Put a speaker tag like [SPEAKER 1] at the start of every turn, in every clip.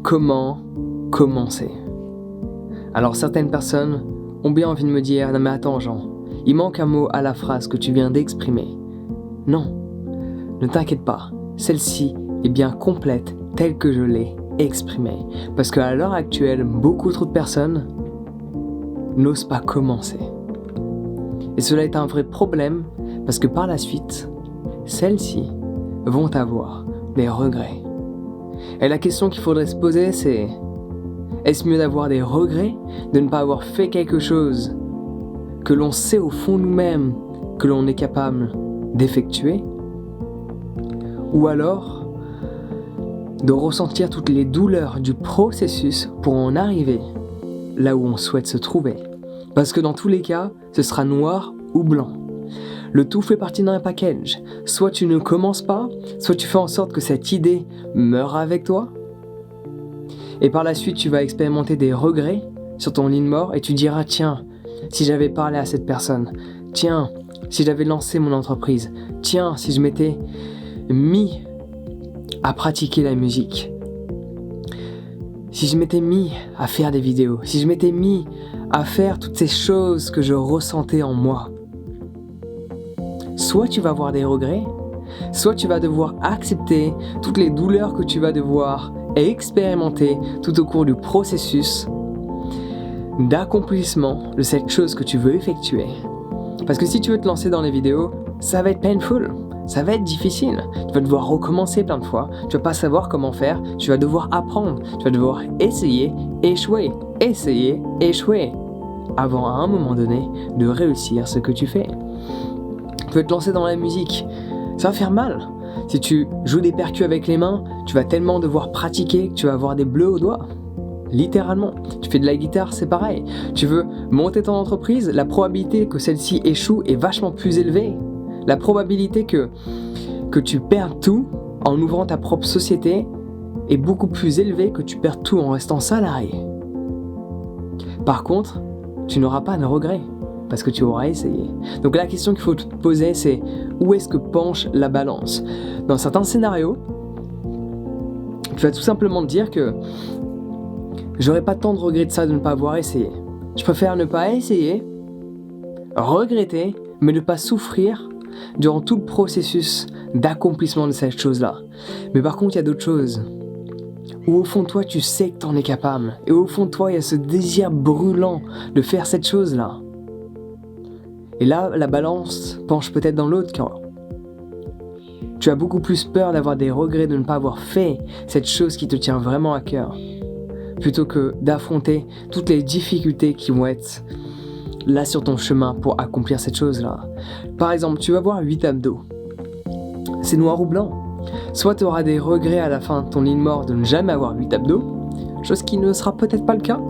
[SPEAKER 1] comment commencer? Alors certaines personnes ont bien envie de me dire « Non mais attends Jean, il manque un mot à la phrase que tu viens d'exprimer. » Non, ne t'inquiète pas, celle-ci est bien complète telle que je l'ai exprimée. Parce qu'à l'heure actuelle, beaucoup trop de personnes n'osent pas commencer. Et cela est un vrai problème parce que par la suite, celles-ci vont avoir des regrets. Et la question qu'il faudrait se poser, c'est: est-ce mieux d'avoir des regrets, de ne pas avoir fait quelque chose que l'on sait au fond de nous-mêmes que l'on est capable d'effectuer? Ou alors, de ressentir toutes les douleurs du processus pour en arriver là où on souhaite se trouver? Parce que dans tous les cas, ce sera noir ou blanc. Le tout fait partie d'un package. Soit tu ne commences pas, soit tu fais en sorte que cette idée meure avec toi. Et par la suite, tu vas expérimenter des regrets sur ton lit de mort et tu diras: tiens, si j'avais parlé à cette personne, tiens, si j'avais lancé mon entreprise, tiens, si je m'étais mis à pratiquer la musique, si je m'étais mis à faire des vidéos, si je m'étais mis à faire toutes ces choses que je ressentais en moi. Soit tu vas avoir des regrets, soit tu vas devoir accepter toutes les douleurs que tu vas devoir expérimenter tout au cours du processus d'accomplissement de cette chose que tu veux effectuer. Parce que si tu veux te lancer dans les vidéos, ça va être painful, ça va être difficile. Tu vas devoir recommencer plein de fois, tu vas pas savoir comment faire, tu vas devoir apprendre, tu vas devoir essayer, échouer, avant à un moment donné de réussir ce que tu fais. Tu veux te lancer dans la musique, ça va faire mal. Si tu joues des percus avec les mains, tu vas tellement devoir pratiquer que tu vas avoir des bleus aux doigts. Littéralement. Tu fais de la guitare, c'est pareil. Tu veux monter ton entreprise, la probabilité que celle-ci échoue est vachement plus élevée. La probabilité que tu perdes tout en ouvrant ta propre société est beaucoup plus élevée que tu perds tout en restant salarié. Par contre, tu n'auras pas de regrets parce que tu auras essayé. Donc la question qu'il faut te poser, c'est: où est-ce que penche la balance? Dans certains scénarios, tu vas tout simplement te dire que j'aurais pas tant de regrets de ça de ne pas avoir essayé. Je préfère ne pas essayer, regretter, mais ne pas souffrir durant tout le processus d'accomplissement de cette chose-là. Mais par contre, il y a d'autres choses où au fond de toi, tu sais que tu en es capable. Et au fond de toi, il y a ce désir brûlant de faire cette chose-là. Et là, la balance penche peut-être dans l'autre camp. Tu as beaucoup plus peur d'avoir des regrets de ne pas avoir fait cette chose qui te tient vraiment à cœur, plutôt que d'affronter toutes les difficultés qui vont être là sur ton chemin pour accomplir cette chose-là. Par exemple, tu vas voir 8 abdos. C'est noir ou blanc. Soit tu auras des regrets à la fin de ton lit de mort de ne jamais avoir 8 abdos, chose qui ne sera peut-être pas le cas.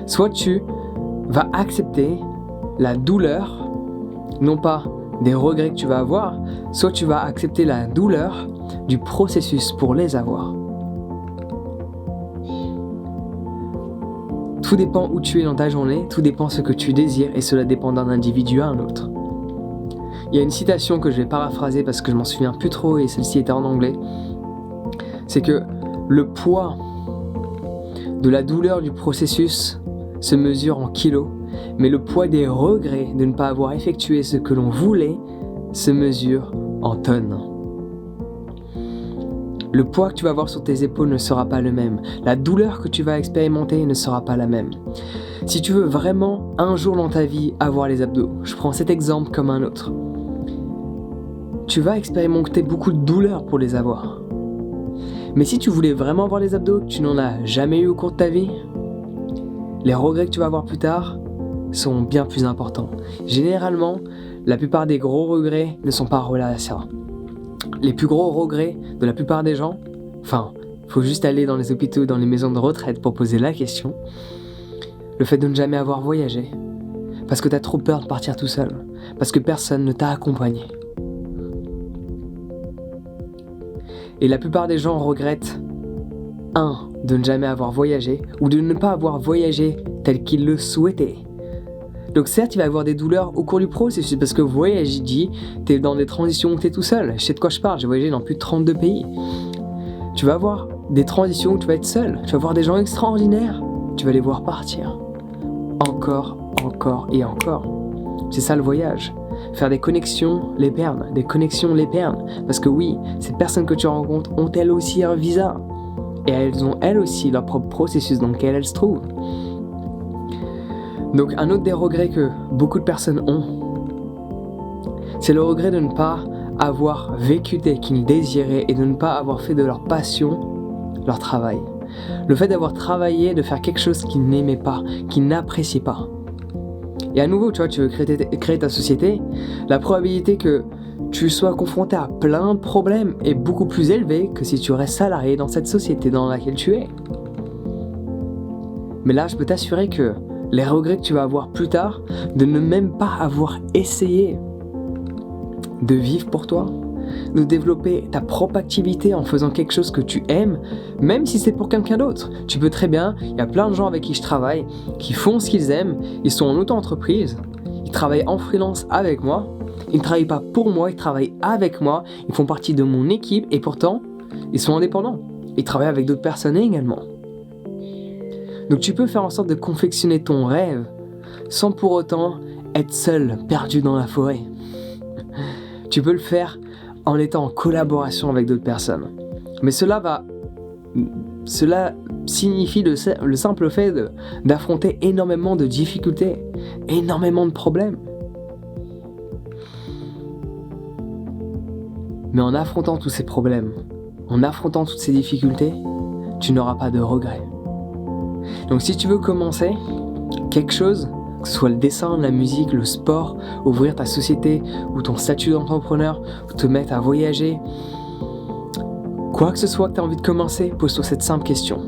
[SPEAKER 1] Soit tu vas accepter la douleur, non pas des regrets que tu vas avoir, soit tu vas accepter la douleur du processus pour les avoir. Tout dépend où tu es dans ta journée, tout dépend ce que tu désires et cela dépend d'un individu à un autre. Il y a une citation que je vais paraphraser parce que je m'en souviens plus trop et celle-ci était en anglais. C'est que le poids de la douleur du processus se mesure en kilos, mais le poids des regrets de ne pas avoir effectué ce que l'on voulait se mesure en tonnes. Le poids que tu vas avoir sur tes épaules ne sera pas le même. La douleur que tu vas expérimenter ne sera pas la même. Si tu veux vraiment un jour dans ta vie avoir les abdos, je prends cet exemple comme un autre, tu vas expérimenter beaucoup de douleur pour les avoir. Mais si tu voulais vraiment avoir les abdos, que tu n'en as jamais eu au cours de ta vie, les regrets que tu vas avoir plus tard sont bien plus importants. Généralement, la plupart des gros regrets ne sont pas reliés à ça. Les plus gros regrets de la plupart des gens, faut juste aller dans les hôpitaux, dans les maisons de retraite pour poser la question, le fait de ne jamais avoir voyagé, parce que tu as trop peur de partir tout seul, parce que personne ne t'a accompagné. Et la plupart des gens regrettent de ne jamais avoir voyagé, ou de ne pas avoir voyagé tel qu'ils le souhaitaient. Donc certes, il va y avoir des douleurs au cours du processus, parce que voyager dit, t'es dans des transitions où t'es tout seul. Je sais de quoi je parle, j'ai voyagé dans plus de 32 pays. Tu vas avoir des transitions où tu vas être seul. Tu vas voir des gens extraordinaires. Tu vas les voir partir. Encore et encore. C'est ça le voyage. Faire des connexions, les perdre. Des connexions, les perdre. Parce que oui, ces personnes que tu rencontres ont elles aussi un visa. Et elles ont elles aussi leur propre processus dans lequel elles se trouvent. Donc un autre des regrets que beaucoup de personnes ont, c'est le regret de ne pas avoir vécu tel qu'ils désiraient et de ne pas avoir fait de leur passion leur travail. Le fait d'avoir travaillé, de faire quelque chose qu'ils n'aimaient pas, qu'ils n'appréciaient pas. Et à nouveau, tu vois, tu veux créer ta société, la probabilité que tu sois confronté à plein de problèmes est beaucoup plus élevée que si tu restes salarié dans cette société dans laquelle tu es. Mais là, je peux t'assurer que les regrets que tu vas avoir plus tard, de ne même pas avoir essayé de vivre pour toi, de développer ta propre activité en faisant quelque chose que tu aimes, même si c'est pour quelqu'un d'autre. Tu peux très bien, il y a plein de gens avec qui je travaille, qui font ce qu'ils aiment, ils sont en auto-entreprise, ils travaillent en freelance avec moi, ils ne travaillent pas pour moi, ils travaillent avec moi, ils font partie de mon équipe et pourtant, ils sont indépendants. Ils travaillent avec d'autres personnes également. Donc tu peux faire en sorte de confectionner ton rêve sans pour autant être seul, perdu dans la forêt. Tu peux le faire en étant en collaboration avec d'autres personnes. Mais cela signifie le simple fait d'affronter énormément de difficultés, énormément de problèmes. Mais en affrontant tous ces problèmes, en affrontant toutes ces difficultés, tu n'auras pas de regrets. Donc si tu veux commencer quelque chose, que ce soit le dessin, la musique, le sport, ouvrir ta société ou ton statut d'entrepreneur, ou te mettre à voyager, quoi que ce soit que tu as envie de commencer, pose-toi cette simple question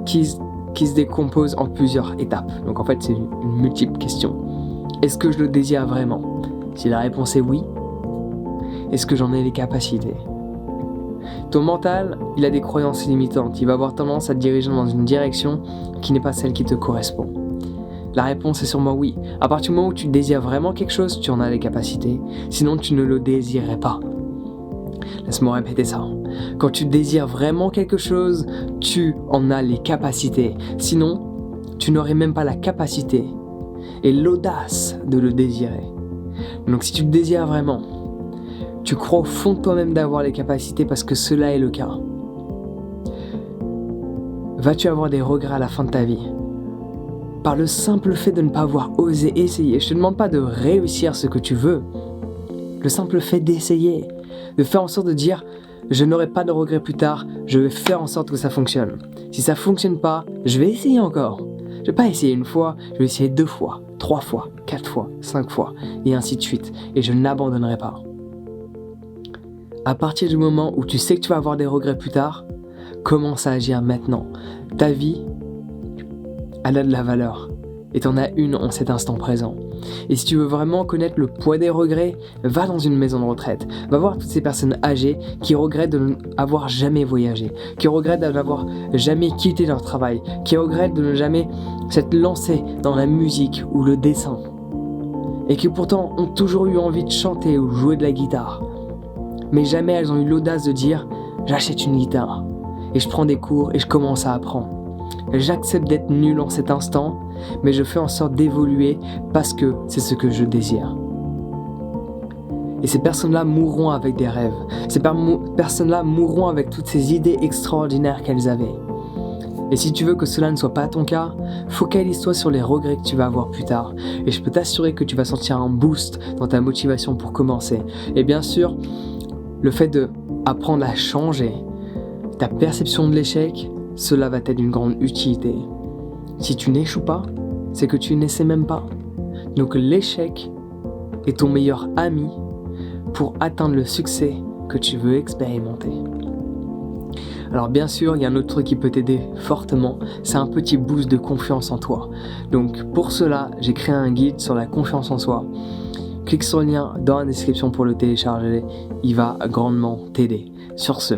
[SPEAKER 1] qui se décompose en plusieurs étapes. Donc en fait c'est une multiple question. Est-ce que je le désire vraiment? Si la réponse est oui, est-ce que j'en ai les capacités? Ton mental, il a des croyances limitantes. Il va avoir tendance à te diriger dans une direction qui n'est pas celle qui te correspond. La réponse est sûrement oui. À partir du moment où tu désires vraiment quelque chose, tu en as les capacités. Sinon, tu ne le désirerais pas. Laisse-moi répéter ça. Quand tu désires vraiment quelque chose, tu en as les capacités. Sinon, tu n'aurais même pas la capacité et l'audace de le désirer. Donc si tu le désires vraiment, tu crois au fond de toi-même d'avoir les capacités parce que cela est le cas. Vas-tu avoir des regrets à la fin de ta vie? Par le simple fait de ne pas avoir osé essayer. Je ne te demande pas de réussir ce que tu veux. Le simple fait d'essayer, de faire en sorte de dire « je n'aurai pas de regrets plus tard, je vais faire en sorte que ça fonctionne. Si ça ne fonctionne pas, je vais essayer encore. Je ne vais pas essayer une fois, je vais essayer 2 fois, 3 fois, 4 fois, 5 fois, et ainsi de suite. Et je n'abandonnerai pas. » À partir du moment où tu sais que tu vas avoir des regrets plus tard, commence à agir maintenant. Ta vie, elle a de la valeur. Et tu en as une en cet instant présent. Et si tu veux vraiment connaître le poids des regrets, va dans une maison de retraite. Va voir toutes ces personnes âgées qui regrettent de n'avoir jamais voyagé, qui regrettent de n'avoir jamais quitté leur travail, qui regrettent de ne jamais s'être lancé dans la musique ou le dessin. Et qui pourtant ont toujours eu envie de chanter ou jouer de la guitare. Mais jamais elles ont eu l'audace de dire « j'achète une guitare et je prends des cours et je commence à apprendre. J'accepte d'être nul en cet instant, mais je fais en sorte d'évoluer parce que c'est ce que je désire. » Et ces personnes-là mourront avec des rêves. Ces personnes-là mourront avec toutes ces idées extraordinaires qu'elles avaient. Et si tu veux que cela ne soit pas ton cas, focalise-toi sur les regrets que tu vas avoir plus tard. Et je peux t'assurer que tu vas sentir un boost dans ta motivation pour commencer. Et bien sûr, le fait d'apprendre à changer ta perception de l'échec, cela va être d'une grande utilité. Si tu n'échoues pas, c'est que tu n'essaies même pas. Donc l'échec est ton meilleur ami pour atteindre le succès que tu veux expérimenter. Alors bien sûr, il y a un autre truc qui peut t'aider fortement, c'est un petit boost de confiance en toi. Donc pour cela, j'ai créé un guide sur la confiance en soi. Clique sur le lien dans la description pour le télécharger, il va grandement t'aider. Sur ce,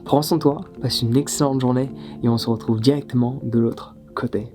[SPEAKER 1] prends soin de toi, passe une excellente journée et on se retrouve directement de l'autre côté.